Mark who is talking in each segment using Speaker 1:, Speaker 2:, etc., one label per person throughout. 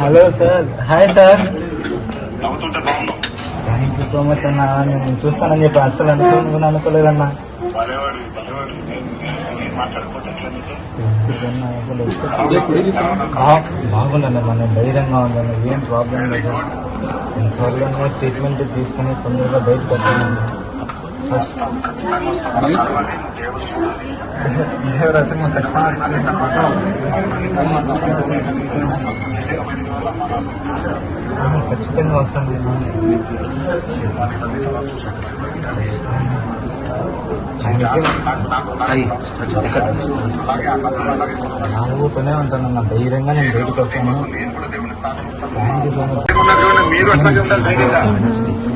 Speaker 1: Hello sir, hi sir. Thank you so much అన్న. నేను చూస్తానని చెప్పి అస్సలు అనుకోలేదన్నా. బాగుందండి, మన ధైర్యంగా ఉందండి, ఏం ప్రాబ్లం లేదు. త్వరలోనే ట్రీట్మెంట్ తీసుకుని తొందరగా బయటకు వచ్చానండి. దేవరాశం ఖచ్చితంగా వస్తాను. నాలుగుతూనే ఉంటానన్న, ధైర్యంగా నేను బయటకు వస్తాను. Thank you so much.
Speaker 2: మీరు అట్లాగే ఉండాలి, ధైర్యంగా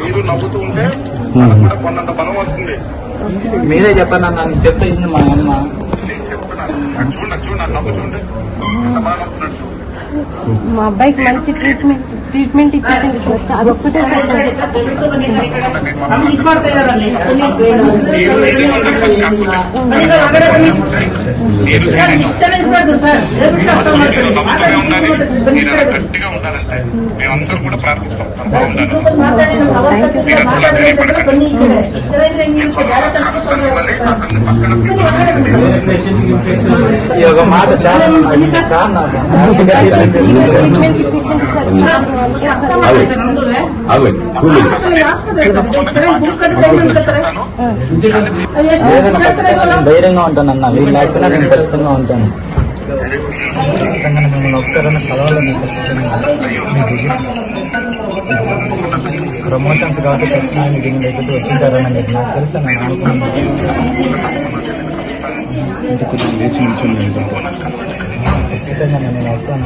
Speaker 2: మీరు నవ్వుతూ ఉంటే కొన్నంత బలం వస్తుంది.
Speaker 1: మీరే చెప్పండి అన్న, నేను చెప్తే మా అమ్మ.
Speaker 2: నేను చెప్తున్నాను, చూడండి నవ్వు చూడండి, ఎంత బాగా నవ్వుతున్నాడు.
Speaker 3: మా అబ్బాయికి మంచి ట్రీట్మెంట్ ఇప్పించండి సార్. అదొక్కటే
Speaker 2: గట్టిగా ఉండాలంటే మేమందరం కూడా ప్రార్థిస్తాం. బాగుండాలి,
Speaker 1: ఒక మాట చాలా
Speaker 3: ట్రీట్మెంట్ ఇప్పించండి సార్.
Speaker 1: ధైర్యంగా ఉంటానన్న, వీళ్ళు లేకపోయినా నేను ఖచ్చితంగా ఉంటాను. ఖచ్చితంగా మిమ్మల్ని ఒకసారైనా కలవాలని ఖచ్చితంగా. ప్రమోషన్స్ కాబట్టి ఖచ్చితంగా మీకు దీని దగ్గరికి వచ్చింటారని మీకు నాకు తెలుసు. నేను అనుకున్నాను ఖచ్చితంగా నేను వస్తాను.